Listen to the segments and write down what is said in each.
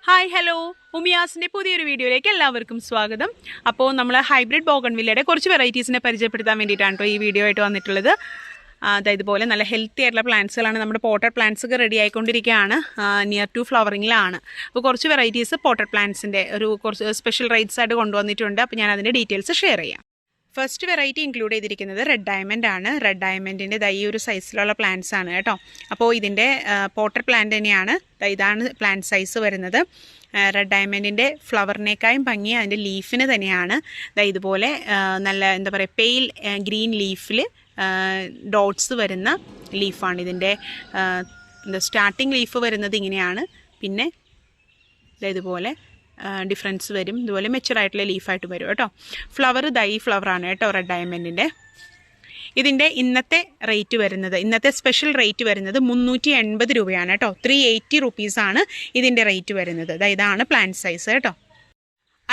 Hi hello ഉമിയാസിൻ്റെ പുതിയൊരു വീഡിയോയിലേക്ക് എല്ലാവർക്കും സ്വാഗതം. അപ്പോൾ നമ്മൾ ഹൈബ്രിഡ് ബോഗൺവില്ലയുടെ കുറച്ച് വെറൈറ്റീസിനെ പരിചയപ്പെടുത്താൻ വേണ്ടിയിട്ടാണ് കേട്ടോ ഈ വീഡിയോ ആയിട്ട് വന്നിട്ടുള്ളത്. അതായത് ഇതുപോലെ നല്ല ഹെൽത്തി ആയിട്ടുള്ള പ്ലാന്റ്സുകളാണ്. നമ്മുടെ പോട്ടഡ് പ്ലാന്റ്സ് ഒക്കെ റെഡി ആയിക്കൊണ്ടിരിക്കുകയാണ്, നിയർ ടു ഫ്ലവറിങ്ങിലാണ്. അപ്പോൾ കുറച്ച് വെറൈറ്റീസ് പോട്ടഡ് പ്ലാന്റ്സിൻ്റെ കുറച്ച് സ്പെഷ്യൽ റേറ്റ്സ് ആയിട്ട് കൊണ്ടുവന്നിട്ടുണ്ട്. അപ്പോൾ ഞാൻ അതിൻ്റെ ഡീറ്റെയിൽസ് ഷെയർ ചെയ്യാം. ഫസ്റ്റ് വെറൈറ്റി ഇൻക്ലൂഡ് ചെയ്തിരിക്കുന്നത് റെഡ് ഡയമണ്ട് ആണ്. റെഡ് ഡയമണ്ടിൻ്റെ ഈ ഒരു സൈസിലുള്ള പ്ലാന്റ്സ് ആണ് കേട്ടോ. അപ്പോൾ ഇതിൻ്റെ പോട്ടഡ് പ്ലാന്റ് തന്നെയാണ്. ഇതാണ് പ്ലാന്റ് സൈസ് വരുന്നത്. റെഡ് ഡയമണ്ടിൻ്റെ ഫ്ലവറിനേക്കായും ഭംഗി അതിൻ്റെ ലീഫിന് തന്നെയാണ്. ഇതുപോലെ നല്ല എന്താ പറയുക പെയിൽ ഗ്രീൻ ലീഫിൽ ഡോട്ട്സ് വരുന്ന ലീഫാണ്. ഇതിൻ്റെ സ്റ്റാർട്ടിങ് ലീഫ് വരുന്നത് ഇങ്ങനെയാണ്. പിന്നെ ഇതുപോലെ ഡിഫറൻസ് വരും. ഇതുപോലെ മെച്ചുറായിട്ടുള്ള ലീഫായിട്ട് വരും കേട്ടോ. ഫ്ലവർ ഈ ഫ്ലവറാണ് കേട്ടോ റെഡ് ഡയമണ്ടിൻ്റെ. ഇതിൻ്റെ ഇന്നത്തെ റേറ്റ് വരുന്നത്, ഇന്നത്തെ സ്പെഷ്യൽ റേറ്റ് വരുന്നത് 380 രൂപയാണ് കേട്ടോ. 380 റുപ്പീസാണ് ഇതിൻ്റെ റേറ്റ് വരുന്നത്. ഇതാണ് പ്ലാന്റ് സൈസ് കേട്ടോ.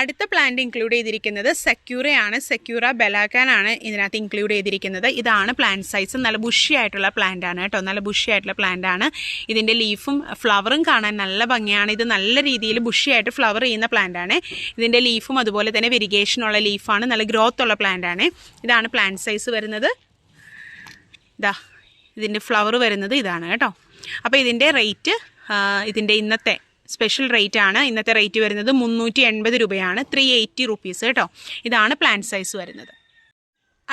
അടുത്ത പ്ലാന്റ് ഇൻക്ലൂഡ് ചെയ്തിരിക്കുന്നത് സെക്യൂറയാണ്. സെക്യൂറ ബെലാക്കാനാണ് ഇതിനകത്ത് ഇൻക്ലൂഡ് ചെയ്തിരിക്കുന്നത്. ഇതാണ് പ്ലാന്റ് സൈസ്. നല്ല ബുഷി ആയിട്ടുള്ള പ്ലാന്റ് ആണ് കേട്ടോ. നല്ല ബുഷി ആയിട്ടുള്ള പ്ലാന്റ് ആണ്. ഇതിൻ്റെ ലീഫും ഫ്ലവറും കാണാൻ നല്ല ഭംഗിയാണ്. ഇത് നല്ല രീതിയിൽ ബുഷി ആയിട്ട് ഫ്ലവർ ചെയ്യുന്ന പ്ലാന്റ് ആണ്. ഇതിൻ്റെ ലീഫും അതുപോലെ തന്നെ വെരിഗേഷനുള്ള ലീഫാണ്. നല്ല ഗ്രോത്ത് ഉള്ള പ്ലാന്റ് ആണ്. ഇതാണ് പ്ലാന്റ് സൈസ് വരുന്നത്. ഇതിൻ്റെ ഫ്ലവർ വരുന്നത് ഇതാണ് കേട്ടോ. അപ്പോൾ ഇതിൻ്റെ റേറ്റ്, ഇതിൻ്റെ ഇന്നത്തെ സ്പെഷ്യൽ റേറ്റ് ആണ്. ഇന്നത്തെ റേറ്റ് വരുന്നത് 380 രൂപയാണ്. 380 റുപ്പീസ് കേട്ടോ. ഇതാണ് പ്ലാന്റ് സൈസ് വരുന്നത്.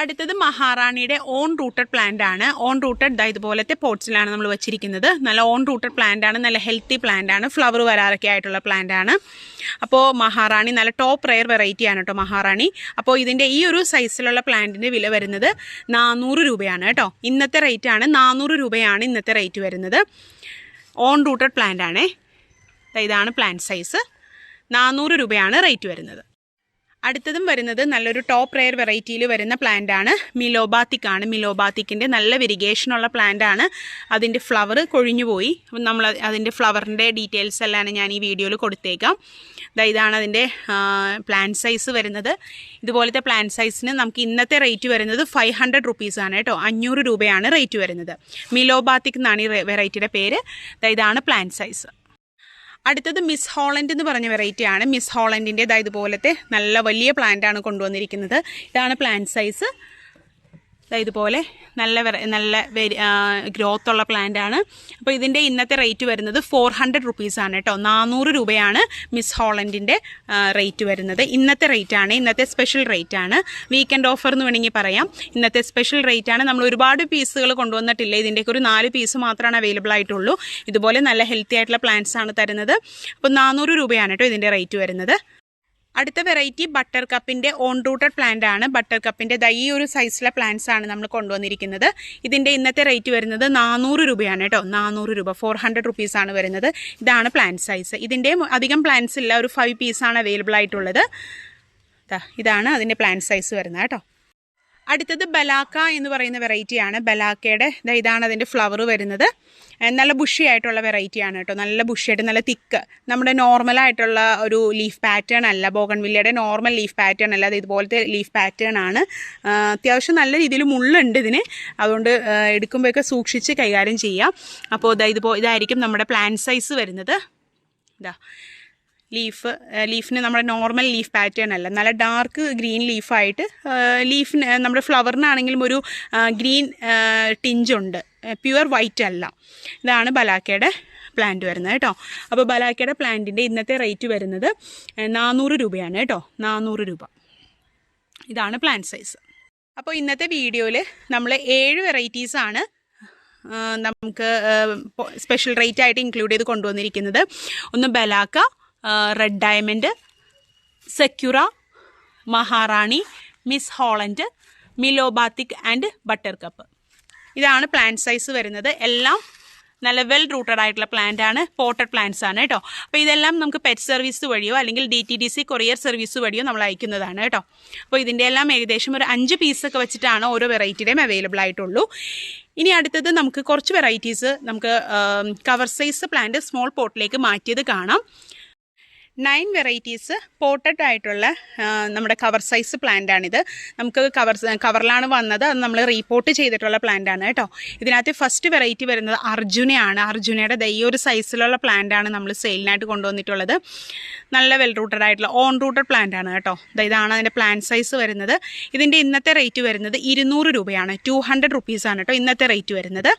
അടുത്തത് മഹാറാണിയുടെ ഓൺ റൂട്ടഡ് പ്ലാന്റ് ആണ്. ഓൺ റൂട്ടഡ് ഇതുപോലത്തെ പോട്ട്സിലാണ് നമ്മൾ വെച്ചിരിക്കുന്നത്. നല്ല ഓൺ റൂട്ടഡ് പ്ലാന്റ് ആണ്. നല്ല ഹെൽത്തി പ്ലാന്റ് ആണ്. ഫ്ലവർ വരാറൊക്കെ ആയിട്ടുള്ള പ്ലാന്റ് ആണ്. അപ്പോൾ മഹാറാണി നല്ല ടോപ്പ് റെയർ വെറൈറ്റി ആണ് കേട്ടോ മഹാറാണി. അപ്പോൾ ഇതിൻ്റെ ഈ ഒരു സൈസിലുള്ള പ്ലാന്റിൻ്റെ വില വരുന്നത് 400 രൂപയാണ് കേട്ടോ. ഇന്നത്തെ റേറ്റ് ആണ് 400 രൂപയാണ് ഇന്നത്തെ റേറ്റ് വരുന്നത്. ഓൺ റൂട്ടഡ് പ്ലാന്റ് ആണേ. ഇതാണ് പ്ലാന്റ് സൈസ്. 400 രൂപയാണ് റേറ്റ് വരുന്നത്. അടുത്തതും വരുന്നത് നല്ലൊരു ടോപ്പ് റെയർ വെറൈറ്റിയിൽ വരുന്ന പ്ലാന്റ് ആണ്. മിലോബാത്തിക് ആണ്. മിലോബാത്തിക്കിൻ്റെ നല്ല വെരിഗേഷനുള്ള പ്ലാന്റ് ആണ്. അതിൻ്റെ ഫ്ലവർ കൊഴിഞ്ഞു പോയി. നമ്മൾ അതിൻ്റെ ഫ്ലവറിൻ്റെ ഡീറ്റെയിൽസ് എല്ലാം ഞാൻ ഈ വീഡിയോയിൽ കൊടുത്തേക്കാം. ഇതാണ് അതിൻ്റെ പ്ലാന്റ് സൈസ് വരുന്നത്. ഇതുപോലത്തെ പ്ലാന്റ് സൈസിന് നമുക്ക് ഇന്നത്തെ റേറ്റ് വരുന്നത് 500 റുപ്പീസാണ് കേട്ടോ. 500 രൂപയാണ് റേറ്റ് വരുന്നത്. മിലോബാത്തിക് എന്നാണ് ഈ വെറൈറ്റിയുടെ പേര്. ഇതാണ് പ്ലാന്റ് സൈസ്. അടുത്തത് മിസ് ഹോളൻഡ് എന്ന് പറഞ്ഞ വെറൈറ്റി ആണ്. മിസ് ഹോളൻഡിൻ്റെ ഇതുപോലത്തെ നല്ല വലിയ പ്ലാന്റ് ആണ് കൊണ്ടുവന്നിരിക്കുന്നത്. ഇതാണ് പ്ലാന്റ് സൈസ്. ഇതുപോലെ നല്ല ഗ്രോത്ത് ഉള്ള പ്ലാന്റ് ആണ്. അപ്പോൾ ഇതിൻ്റെ ഇന്നത്തെ റേറ്റ് വരുന്നത് 400 റുപ്പീസാണ് കേട്ടോ. 400 രൂപയാണ് മിസ് ഹോളൻഡിൻ്റെ റേറ്റ് വരുന്നത്. ഇന്നത്തെ റേറ്റ് ആണ്. ഇന്നത്തെ സ്പെഷ്യൽ റേറ്റ് ആണ്. വീക്കെൻഡ് ഓഫർ എന്ന് വേണമെങ്കിൽ പറയാം. ഇന്നത്തെ സ്പെഷ്യൽ റേറ്റ് ആണ്. നമ്മൾ ഒരുപാട് പീസുകൾ കൊണ്ടുവന്നിട്ടില്ല. ഇതിൻ്റെയൊക്കെ ഒരു 4 പീസ് മാത്രമാണ് അവൈലബിൾ ആയിട്ടുള്ളൂ. ഇതുപോലെ നല്ല ഹെൽത്തി ആയിട്ടുള്ള പ്ലാന്റ്സ് ആണ് തരുന്നത്. അപ്പോൾ 400 രൂപയാണ് കേട്ടോ ഇതിൻ്റെ റേറ്റ് വരുന്നത്. അടുത്ത വെറൈറ്റി ബട്ടർ കപ്പിൻ്റെ ഓൺ റൂട്ടഡ് പ്ലാന്റ് ആണ്. ബട്ടർ കപ്പിൻ്റെ ഈ ഒരു സൈസിലെ പ്ലാന്റ്സ് ആണ് നമ്മൾ കൊണ്ടുവന്നിരിക്കുന്നത്. ഇതിൻ്റെ ഇന്നത്തെ റേറ്റ് വരുന്നത് 400 രൂപയാണ് കേട്ടോ. 400 രൂപ, 400 റുപ്പീസാണ് വരുന്നത്. ഇതാണ് പ്ലാന്റ് സൈസ്. ഇതിൻ്റെ അധികം പ്ലാന്റ്സ് ഇല്ല, ഒരു 5 പീസാണ് അവൈലബിൾ ആയിട്ടുള്ളത്. ഇതാണ് അതിൻ്റെ പ്ലാന്റ് സൈസ് വരുന്നത് കേട്ടോ. അടുത്തത് ബലാക്ക എന്ന് പറയുന്ന വെറൈറ്റിയാണ്. ബലാക്കയുടെ ഇതാണ് അതിൻ്റെ ഫ്ലവർ വരുന്നത്. നല്ല ബുഷി ആയിട്ടുള്ള വെറൈറ്റിയാണ് കേട്ടോ. നല്ല ബുഷിയായിട്ട് നല്ല തിക്ക്. നമ്മുടെ നോർമലായിട്ടുള്ള ഒരു ലീഫ് പാറ്റേൺ അല്ല. ബോഗൺവില്ലയുടെ നോർമൽ ലീഫ് പാറ്റേൺ അല്ല. അത് ഇതുപോലത്തെ ലീഫ് പാറ്റേൺ ആണ്. അത്യാവശ്യം നല്ല രീതിയിൽ മുള്ളുണ്ട് ഇതിന്. അതുകൊണ്ട് എടുക്കുമ്പോഴൊക്കെ സൂക്ഷിച്ച് കൈകാര്യം ചെയ്യാം. അപ്പോൾ ഇതായിരിക്കും നമ്മുടെ പ്ലാന്റ് സൈസ് വരുന്നത്. ലീഫിന് നമ്മുടെ നോർമൽ ലീഫ് പാറ്റേൺ അല്ല, നല്ല ഡാർക്ക് ഗ്രീൻ ലീഫായിട്ട് ലീഫിന് നമ്മുടെ ഫ്ലവറിനാണെങ്കിലും ഒരു ഗ്രീൻ ടിഞ്ചുണ്ട്, പ്യുവർ വൈറ്റ് അല്ല. ഇതാണ് ബലാക്കയുടെ പ്ലാന്റ് വരുന്നത് കേട്ടോ. അപ്പോൾ ബലാക്കയുടെ പ്ലാന്റിൻ്റെ ഇന്നത്തെ റേറ്റ് വരുന്നത് 400 രൂപയാണ് കേട്ടോ. 400 രൂപ. ഇതാണ് പ്ലാന്റ് സൈസ്. അപ്പോൾ ഇന്നത്തെ വീഡിയോയിൽ നമ്മൾ 7 വെറൈറ്റീസാണ് നമുക്ക് സ്പെഷ്യൽ റേറ്റ് ആയിട്ട് ഇൻക്ലൂഡ് ചെയ്ത് കൊണ്ടുവന്നിരിക്കുന്നത്. ഒന്ന് ബലാക്ക, റെഡ് ഡയമണ്ട്, സെക്യൂറ, മഹാറാണി, മിസ് ഹോളൻഡ്, മിലോബാത്തിക് ആൻഡ് ബട്ടർ കപ്പ്. ഇതാണ് പ്ലാന്റ് സൈസ് വരുന്നത്. എല്ലാം നല്ല വെൽ റൂട്ടഡ് ആയിട്ടുള്ള പ്ലാന്റ് ആണ്. പോട്ടഡ് പ്ലാന്റ്സ് ആണ് കേട്ടോ. അപ്പോൾ ഇതെല്ലാം നമുക്ക് പെറ്റ് സർവീസ് വഴിയോ അല്ലെങ്കിൽ DTDC കൊറിയർ സർവീസ് വഴിയോ നമ്മൾ അയക്കുന്നതാണ് കേട്ടോ. അപ്പോൾ ഇതിൻ്റെ എല്ലാം ഏകദേശം ഒരു 5 പീസൊക്കെ വെച്ചിട്ടാണ് ഓരോ വെറൈറ്റിയുടെയും അവൈലബിൾ ആയിട്ടുള്ളൂ. ഇനി അടുത്തത് നമുക്ക് കുറച്ച് വെറൈറ്റീസ് നമുക്ക് കവർ സൈസ് പ്ലാന്റ് സ്മോൾ പോട്ടിലേക്ക് മാറ്റിയത് കാണാം. 9 വെറൈറ്റീസ് പോട്ടഡ് ആയിട്ടുള്ള നമ്മുടെ കവർ സൈസ് പ്ലാന്റാണിത്. നമുക്ക് കവറിലാണ് വന്നത്. അത് നമ്മൾ റീപോർട്ട് ചെയ്തിട്ടുള്ള പ്ലാന്റാണ് കേട്ടോ. ഇതിനകത്ത് ഫസ്റ്റ് വെറൈറ്റി വരുന്നത് അർജുനയാണ്. അർജുനയുടെ ഈ ഒരു സൈസിലുള്ള പ്ലാന്റാണ് നമ്മൾ സെയിലിനായിട്ട് കൊണ്ടുവന്നിട്ടുള്ളത്. നല്ല വെൽ റൂട്ടഡ് ആയിട്ടുള്ള ഓൺ റൂട്ടഡ് പ്ലാന്റ് ആണ് കേട്ടോ. ഇതാണ് അതിൻ്റെ പ്ലാന്റ് സൈസ് വരുന്നത്. ഇതിൻ്റെ ഇന്നത്തെ റേറ്റ് വരുന്നത് 200 രൂപയാണ്. 200 റുപ്പീസാണ് കേട്ടോ ഇന്നത്തെ റേറ്റ് വരുന്നത്.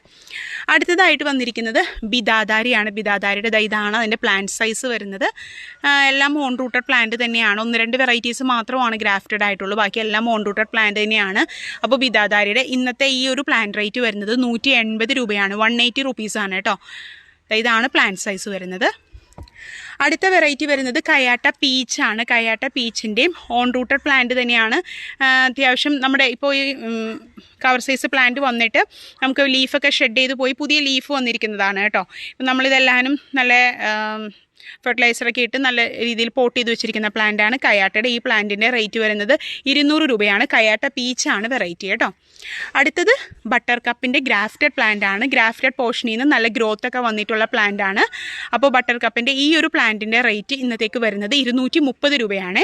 അടുത്തതായിട്ട് വന്നിരിക്കുന്നത് ബിദാദാരിയാണ്. ബിദാദാരിയുടെ ഇതാണ് അതിൻ്റെ പ്ലാന്റ് സൈസ് വരുന്നത്. എല്ലാം ഓൺ റൂട്ടഡ് പ്ലാന്റ് തന്നെയാണ്. 1-2 വെറൈറ്റീസ് മാത്രമാണ് ഗ്രാഫ്റ്റഡ് ആയിട്ടുള്ളൂ. ബാക്കി എല്ലാം ഓൺ റൂട്ടഡ് പ്ലാന്റ് തന്നെയാണ്. അപ്പോൾ ബിദാദാരിയുടെ ഇന്നത്തെ ഈ ഒരു പ്ലാന്റ് റേറ്റ് വരുന്നത് 180 രൂപയാണ്. 180 റുപ്പീസാണ് കേട്ടോ. ഇതാണ് പ്ലാന്റ് സൈസ് വരുന്നത്. അടുത്ത വെറൈറ്റി വരുന്നത് കയാട്ട പീച്ചാണ്. കയാട്ട പീച്ചിൻ്റെയും ഓൺ റൂട്ടഡ് പ്ലാന്റ് തന്നെയാണ്. അത്യാവശ്യം നമ്മുടെ ഇപ്പോൾ ഈ കവർ സൈസ് പ്ലാന്റ് വന്നിട്ട് നമുക്ക് ലീഫൊക്കെ ഷെഡ് ചെയ്ത് പോയി പുതിയ ലീഫ് വന്നിരിക്കുന്നതാണ് കേട്ടോ. ഇപ്പം നമ്മളിതെല്ലാവരും നല്ല ഫെർട്ടിലൈസറൊക്കെ ഇട്ട് നല്ല രീതിയിൽ പോട്ട് ചെയ്ത് വെച്ചിരിക്കുന്ന പ്ലാന്റാണ് കയാട്ടയുടെ. ഈ പ്ലാന്റിൻ്റെ റേറ്റ് വരുന്നത് 200 രൂപയാണ്. കയാട്ട പീച്ചാണ് വെറൈറ്റി കേട്ടോ. അടുത്തത് ബട്ടർ കപ്പിൻ്റെ ഗ്രാഫ്റ്റഡ് പ്ലാന്റ് ആണ്. ഗ്രാഫ്റ്റഡ് പോർഷനിൽ നിന്ന് നല്ല ഗ്രോത്ത് ഒക്കെ വന്നിട്ടുള്ള പ്ലാന്റ് ആണ്. അപ്പോൾ ബട്ടർ കപ്പിൻ്റെ ഈ ഒരു പ്ലാന്റിൻ്റെ റേറ്റ് ഇന്നത്തേക്ക് വരുന്നത് 230 രൂപയാണ്.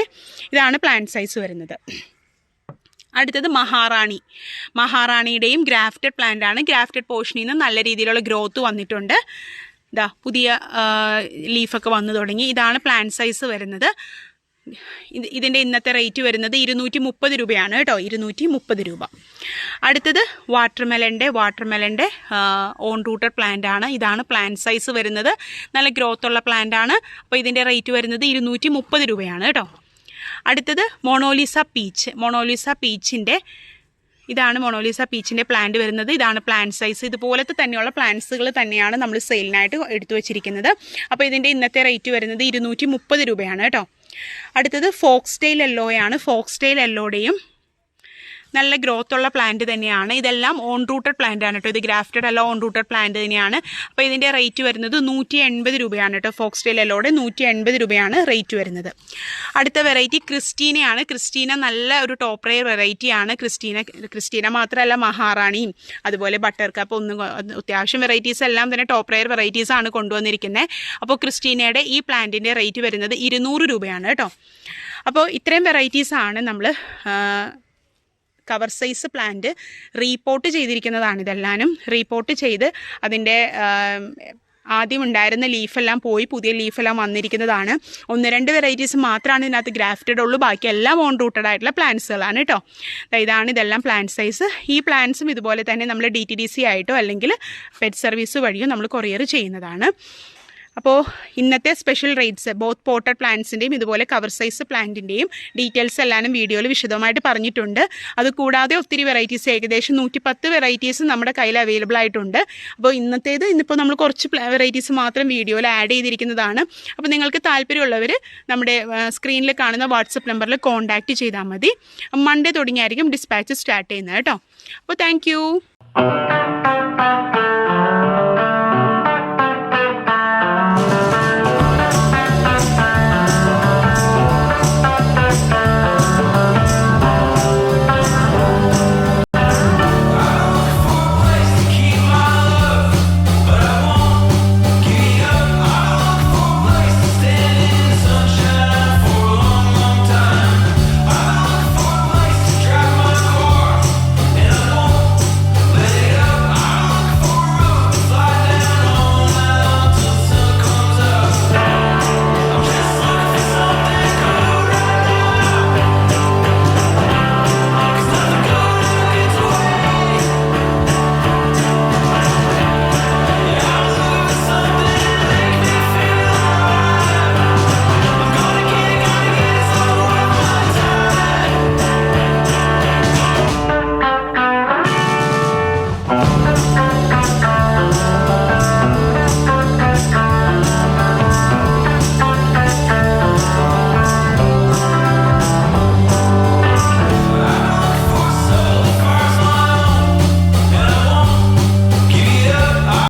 ഇതാണ് പ്ലാന്റ് സൈസ് വരുന്നത്. അടുത്തത് മഹാറാണി. മഹാറാണിയുടെയും ഗ്രാഫ്റ്റഡ് പ്ലാന്റ് ആണ്. ഗ്രാഫ്റ്റഡ് പോർഷനിൽ നിന്ന് നല്ല രീതിയിലുള്ള ഗ്രോത്ത് വന്നിട്ടുണ്ട്. പുതിയ ലീഫൊക്കെ വന്നു തുടങ്ങി. ഇതാണ് പ്ലാന്റ് സൈസ് വരുന്നത്. ഇതിൻ്റെ ഇന്നത്തെ റേറ്റ് വരുന്നത് 230 രൂപയാണ് കേട്ടോ. 230 രൂപ. അടുത്തത് വാട്ടർമെലൻ്റെ ഓൺ റൂട്ടഡ് പ്ലാന്റ് ആണ്. ഇതാണ് പ്ലാന്റ് സൈസ് വരുന്നത്. നല്ല ഗ്രോത്ത് ഉള്ള പ്ലാന്റ് ആണ്. അപ്പോൾ ഇതിൻ്റെ റേറ്റ് വരുന്നത് 230 രൂപയാണ് കേട്ടോ. അടുത്തത് മൊണോലിസ പീച്ച്. ഇതാണ് മൊണോലിസ പീച്ചിൻ്റെ പ്ലാന്റ് വരുന്നത്. ഇതാണ് പ്ലാന്റ് സൈസ്. ഇതുപോലത്തെ തന്നെയുള്ള പ്ലാന്റ്സുകൾ തന്നെയാണ് നമ്മൾ സെയിലിനായിട്ട് എടുത്തു വച്ചിരിക്കുന്നത്. അപ്പോൾ ഇതിൻ്റെ ഇന്നത്തെ റേറ്റ് വരുന്നത് 230 രൂപയാണ് കേട്ടോ. അടുത്തത് ഫോക്സ്ടെയിൽ യെല്ലോയാണ്. ഫോക്സ്ടെയിൽ യെല്ലോയുടെയും നല്ല ഗ്രോത്ത് ഉള്ള പ്ലാന്റ് തന്നെയാണ്. ഇതെല്ലാം ഓൺ റൂട്ടഡ് പ്ലാന്റ് ആണ് കേട്ടോ. ഇത് ഗ്രാഫ്റ്റഡ് അല്ല, ഓൺ റൂട്ടഡ് പ്ലാന്റ് തന്നെയാണ്. അപ്പോൾ ഇതിൻ്റെ റേറ്റ് വരുന്നത് 180 രൂപയാണ് കേട്ടോ. ഫോക്സ്ടെയിൽ യെല്ലോയുടെ 180 രൂപയാണ് റേറ്റ് വരുന്നത്. അടുത്ത വെറൈറ്റി ക്രിസ്റ്റീനയാണ്. ക്രിസ്റ്റീന നല്ല ഒരു ടോപ്പ് റെയർ വെറൈറ്റിയാണ്. ക്രിസ്റ്റീന മാത്രമല്ല, മഹാറാണിയും അതുപോലെ ബട്ടർ കപ്പ് അത്യാവശ്യം വെറൈറ്റീസ് എല്ലാം തന്നെ ടോപ്പ് റെയർ വെറൈറ്റീസ് ആണ് കൊണ്ടുവന്നിരിക്കുന്നത്. അപ്പോൾ ക്രിസ്റ്റീനയുടെ ഈ പ്ലാന്റിൻ്റെ റേറ്റ് വരുന്നത് 200 രൂപയാണ് കേട്ടോ. അപ്പോൾ ഇത്രയും വെറൈറ്റീസാണ് നമ്മൾ കവർ സൈസ് പ്ലാന്റ് റീപോർട്ട് ചെയ്തിരിക്കുന്നതാണ്. ഇതെല്ലാനും റീപോർട്ട് ചെയ്ത് അതിൻ്റെ ആദ്യം ഉണ്ടായിരുന്ന ലീഫെല്ലാം പോയി പുതിയ ലീഫെല്ലാം വന്നിരിക്കുന്നതാണ്. 1-2 വെറൈറ്റീസ് മാത്രമാണ് ഇതിനകത്ത് ഗ്രാഫ്റ്റഡ് ഉള്ളൂ. ബാക്കി എല്ലാം ഓൺ റൂട്ടഡ് ആയിട്ടുള്ള പ്ലാന്റ്സുകളാണ് കേട്ടോ. ഇതെല്ലാം പ്ലാന്റ് സൈസ്. ഈ പ്ലാന്റ്സും ഇതുപോലെ തന്നെ നമ്മൾ DTDC ആയിട്ടോ അല്ലെങ്കിൽ പെറ്റ് സർവീസ് വഴിയോ നമ്മൾ കൊറിയർ ചെയ്യുന്നതാണ്. അപ്പോൾ ഇന്നത്തെ സ്പെഷ്യൽ റേറ്റ്സ് ബോത്ത് പോട്ടഡ് പ്ലാന്റ്സിൻ്റെയും ഇതുപോലെ കവർ സൈസ് പ്ലാന്റിൻ്റെയും ഡീറ്റെയിൽസ് എല്ലാവരും വീഡിയോയിൽ വിശദമായിട്ട് പറഞ്ഞിട്ടുണ്ട്. അതുകൂടാതെ ഒത്തിരി വെറൈറ്റീസ്, ഏകദേശം 110 വെറൈറ്റീസ് നമ്മുടെ കയ്യിൽ അവൈലബിൾ ആയിട്ടുണ്ട്. അപ്പോൾ ഇന്നിപ്പോൾ നമ്മൾ കുറച്ച് വെറൈറ്റീസ് മാത്രം വീഡിയോയിൽ ആഡ് ചെയ്തിരിക്കുന്നതാണ്. അപ്പോൾ നിങ്ങൾക്ക് താല്പര്യമുള്ളവർ നമ്മുടെ സ്ക്രീനിൽ കാണുന്ന വാട്സപ്പ് നമ്പറിൽ കോൺടാക്റ്റ് ചെയ്താൽ മതി. മൺഡേ തുടങ്ങിയായിരിക്കും ഡിസ്പാച്ച് സ്റ്റാർട്ട് ചെയ്യുന്നത് കേട്ടോ. അപ്പോൾ താങ്ക്